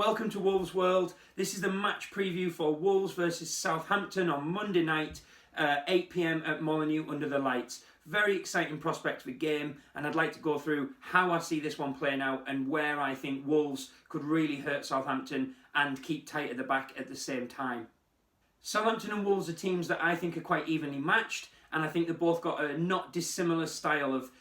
welcome to Wolves World. This is the match preview for Wolves versus Southampton on Monday night, 8 p.m. at Molineux under the lights. Very exciting prospect for the game, and I'd like to go through how I see this one playing out and where I think Wolves could really hurt Southampton and keep tight at the back at the same time. Southampton and Wolves are teams that I think are quite evenly matched, and I think they've both got a not dissimilar style of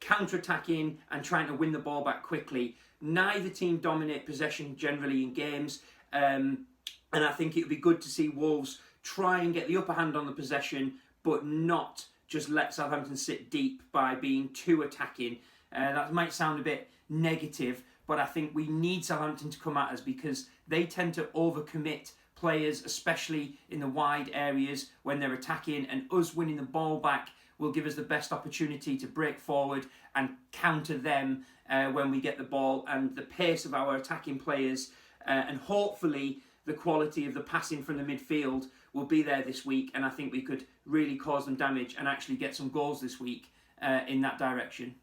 counter-attacking and trying to win the ball back quickly. Neither team dominate possession generally in games, and I think it would be good to see Wolves try and get the upper hand on the possession, but not just let Southampton sit deep by being too attacking. That might sound a bit negative, but I think we need Southampton to come at us because they tend to overcommit players, especially in the wide areas when they're attacking, and us winning the ball back will give us the best opportunity to break forward and counter them when we get the ball, and the pace of our attacking players and hopefully the quality of the passing from the midfield will be there this week, and I think we could really cause them damage and actually get some goals this week in that direction.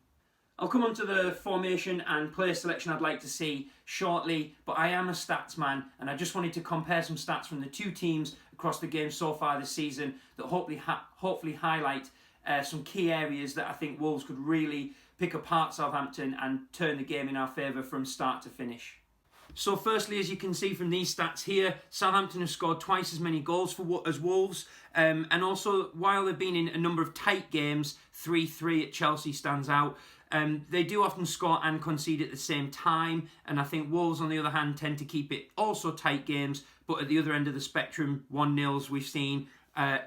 I'll come on to the formation and player selection I'd like to see shortly, but I am a stats man and I just wanted to compare some stats from the two teams across the game so far this season that hopefully highlight some key areas that I think Wolves could really pick apart Southampton and turn the game in our favour from start to finish. So firstly, as you can see from these stats here, Southampton have scored twice as many goals as Wolves, and also while they've been in a number of tight games, 3-3 at Chelsea stands out, they do often score and concede at the same time, and I think Wolves on the other hand tend to keep it also tight games, but at the other end of the spectrum, 1-0s we've seen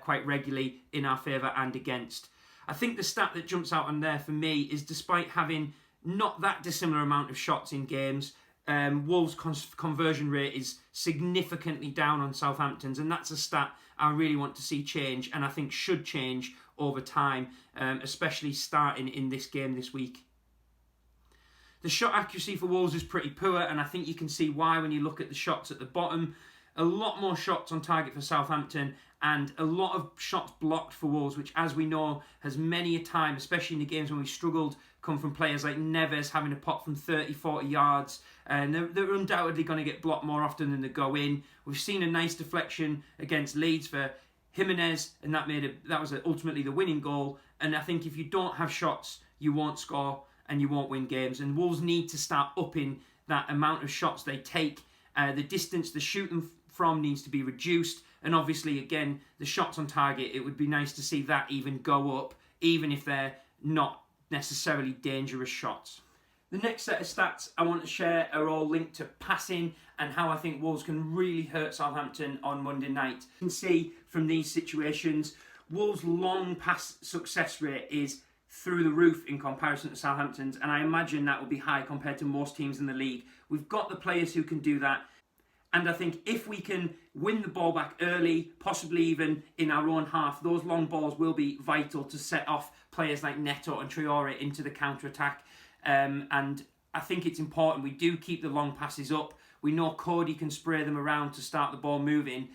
quite regularly in our favour and against. I think the stat that jumps out on there for me is despite having not that dissimilar amount of shots in games, Wolves' conversion rate is significantly down on Southampton's, and that's a stat I really want to see change, and I think should change over time, especially starting in this game this week. The shot accuracy for Wolves is pretty poor, and I think you can see why when you look at the shots at the bottom. A lot more shots on target for Southampton and a lot of shots blocked for Wolves, which, as we know, has many a time, especially in the games when we struggled, come from players like Neves having a pop from 30, 40 yards. And they're undoubtedly going to get blocked more often than they go in. We've seen a nice deflection against Leeds for Jimenez, and that was ultimately the winning goal. And I think if you don't have shots, you won't score and you won't win games. And Wolves need to start upping that amount of shots they take. The distance they shoot them from needs to be reduced, and obviously again the shots on target, it would be nice to see that even go up, even if they're not necessarily dangerous shots. The next set of stats I want to share are all linked to passing and how I think Wolves can really hurt Southampton on Monday night. You can see from these situations Wolves' long pass success rate is through the roof in comparison to Southampton's, and I imagine that will be high compared to most teams in the league. We've got the players who can do that. And I think if we can win the ball back early, possibly even in our own half, those long balls will be vital to set off players like Neto and Traore into the counter-attack. And I think it's important we do keep the long passes up. We know Cody can spray them around to start the ball moving.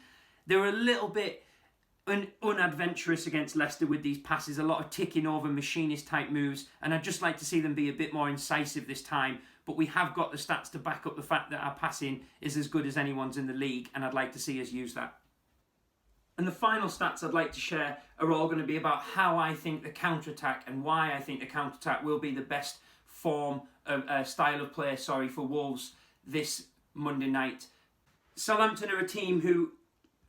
They're a little bit unadventurous against Leicester with these passes, a lot of ticking over machinist type moves, and I'd just like to see them be a bit more incisive this time. But we have got the stats to back up the fact that our passing is as good as anyone's in the league, and I'd like to see us use that. And the final stats I'd like to share are all going to be about how I think the counter-attack and why I think the counter-attack will be the best form of style of play for Wolves this Monday night. Southampton are a team who,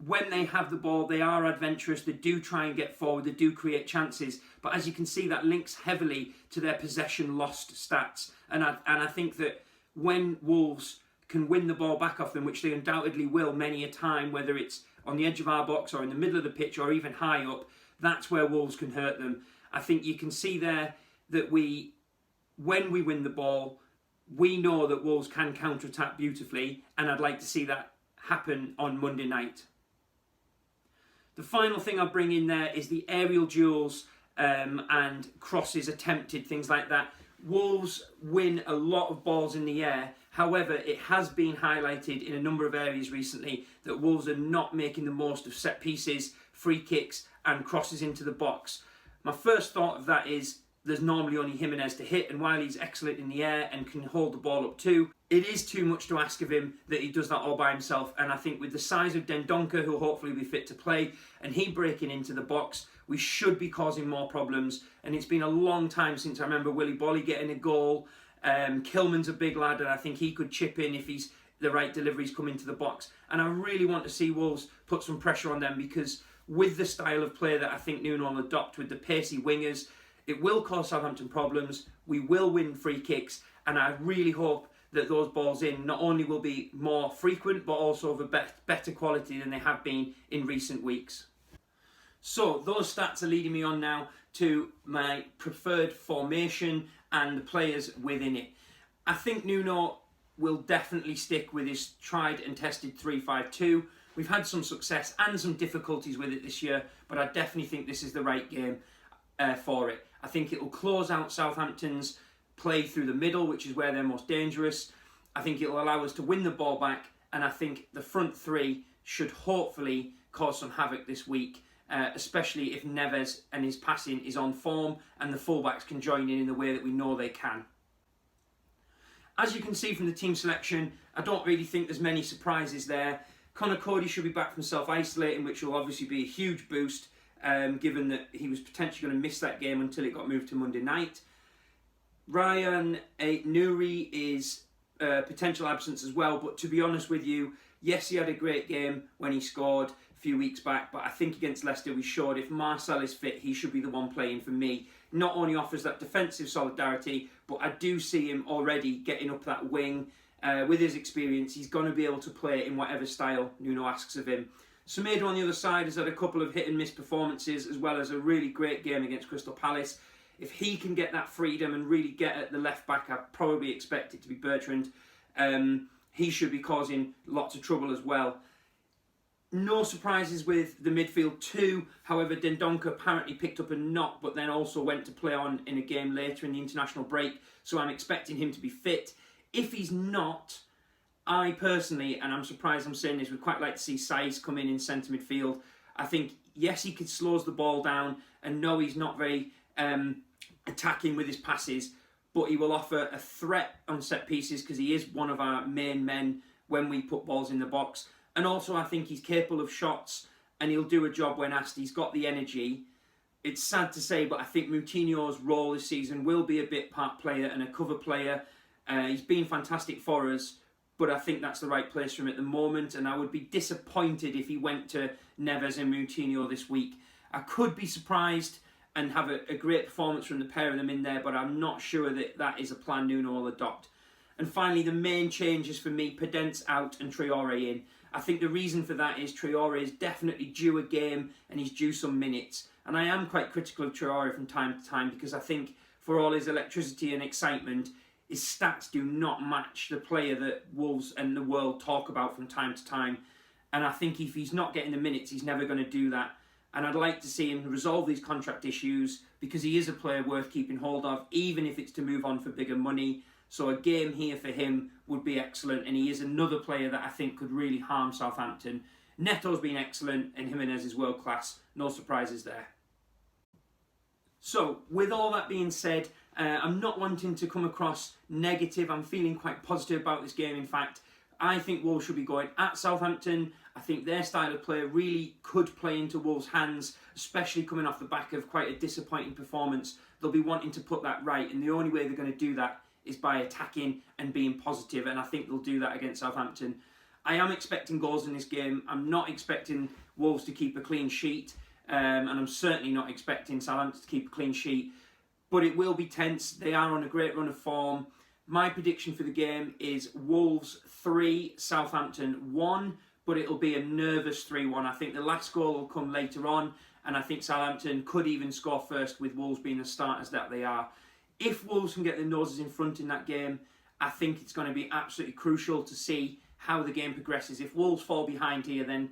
when they have the ball, they are adventurous, they do try and get forward, they do create chances, but as you can see, that links heavily to their possession lost stats. And I think that when Wolves can win the ball back off them, which they undoubtedly will many a time, whether it's on the edge of our box or in the middle of the pitch or even high up, that's where Wolves can hurt them. I think you can see there that when we win the ball, we know that Wolves can counter-attack beautifully, and I'd like to see that happen on Monday night. The final thing I'll bring in there is the aerial duels and crosses attempted, things like that. Wolves win a lot of balls in the air. However, it has been highlighted in a number of areas recently that Wolves are not making the most of set pieces, free kicks and crosses into the box. My first thought of that is there's normally only Jimenez to hit, and while he's excellent in the air and can hold the ball up too, it is too much to ask of him that he does that all by himself. And I think with the size of Dendoncker, who'll hopefully be fit to play, and he breaking into the box, we should be causing more problems. And it's been a long time since I remember Willy Bolly getting a goal. Kilman's a big lad, and I think he could chip in if he's the right deliveries come into the box. And I really want to see Wolves put some pressure on them, because with the style of play that I think Nuno will adopt with the pacey wingers, it will cause Southampton problems. We will win free kicks, and I really hope that those balls in not only will be more frequent, but also of a better quality than they have been in recent weeks. So those stats are leading me on now to my preferred formation and the players within it. I think Nuno will definitely stick with his tried and tested 3-5-2. We've had some success and some difficulties with it this year, but I definitely think this is the right game for it. I think it will close out Southampton's play through the middle, which is where they're most dangerous. I think it will allow us to win the ball back, and I think the front three should hopefully cause some havoc this week, especially if Neves and his passing is on form and the fullbacks can join in the way that we know they can. As you can see from the team selection, I don't really think there's many surprises there. Conor Cody should be back from self-isolating, which will obviously be a huge boost, given that he was potentially going to miss that game until it got moved to Monday night. Ryan Nouri is a potential absence as well, but to be honest with you, yes, he had a great game when he scored a few weeks back, but I think against Leicester we showed if Marcel is fit, he should be the one playing for me. Not only offers that defensive solidarity, but I do see him already getting up that wing. With his experience, he's going to be able to play in whatever style Nuno asks of him. Semedo on the other side has had a couple of hit and miss performances, as well as a really great game against Crystal Palace. If he can get that freedom and really get at the left back, I probably expect it to be Bertrand. He should be causing lots of trouble as well. No surprises with the midfield too. However, Dendoncker apparently picked up a knock, but then also went to play on in a game later in the international break. So I'm expecting him to be fit. If he's not, I personally, and I'm surprised I'm saying this, would quite like to see Saiz come in centre midfield. I think, yes, he slows the ball down, and no, he's not very attacking with his passes, but he will offer a threat on set pieces because he is one of our main men when we put balls in the box. And also I think he's capable of shots, and he'll do a job when asked. He's got the energy. It's sad to say, but I think Moutinho's role this season will be a bit part player and a cover player. He's been fantastic for us, but I think that's the right place for him at the moment, and I would be disappointed if he went to Neves and Moutinho this week. I could be surprised and have a great performance from the pair of them in there, but I'm not sure that that is a plan Nuno will adopt. And finally, the main changes for me, Podence out and Traore in. I think the reason for that is Traore is definitely due a game and he's due some minutes. And I am quite critical of Traore from time to time because I think for all his electricity and excitement, his stats do not match the player that Wolves and the world talk about from time to time. And I think if he's not getting the minutes, he's never going to do that. And I'd like to see him resolve these contract issues because he is a player worth keeping hold of, even if it's to move on for bigger money. So a game here for him would be excellent, and he is another player that I think could really harm Southampton. Neto's been excellent, and Jimenez is world class. No surprises there. So, with all that being said, I'm not wanting to come across negative. I'm feeling quite positive about this game, in fact. I think Wolves should be going at Southampton. I think their style of play really could play into Wolves' hands, especially coming off the back of quite a disappointing performance. They'll be wanting to put that right, and the only way they're going to do that is by attacking and being positive, and I think they'll do that against Southampton. I am expecting goals in this game. I'm not expecting Wolves to keep a clean sheet, and I'm certainly not expecting Southampton to keep a clean sheet, but it will be tense. They are on a great run of form. My prediction for the game is Wolves 3, Southampton 1, but it'll be a nervous 3-1. I think the last goal will come later on, and I think Southampton could even score first with Wolves being the starters that they are. If Wolves can get their noses in front in that game, I think it's going to be absolutely crucial to see how the game progresses. If Wolves fall behind here,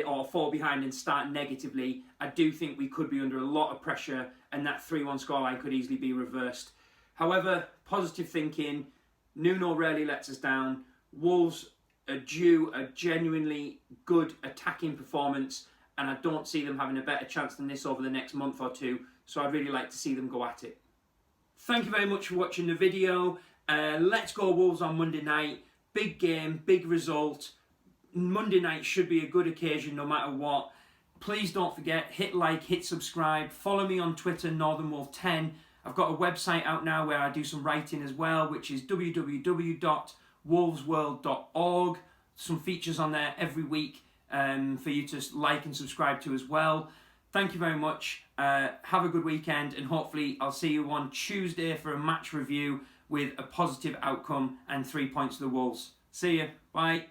or fall behind and start negatively, I do think we could be under a lot of pressure, and that 3-1 scoreline could easily be reversed. However, positive thinking, Nuno rarely lets us down. Wolves are due a genuinely good attacking performance, and I don't see them having a better chance than this over the next month or two, so I'd really like to see them go at it. Thank you very much for watching the video. Let's go Wolves on Monday night. Big game, big result. Monday night should be a good occasion no matter what. Please don't forget, hit like, hit subscribe. Follow me on Twitter, NorthernWolf10. I've got a website out now where I do some writing as well, which is www.wolvesworld.org. Some features on there every week for you to like and subscribe to as well. Thank you very much. Have a good weekend, and hopefully I'll see you on Tuesday for a match review with a positive outcome and 3 points to the Wolves. See you. Bye.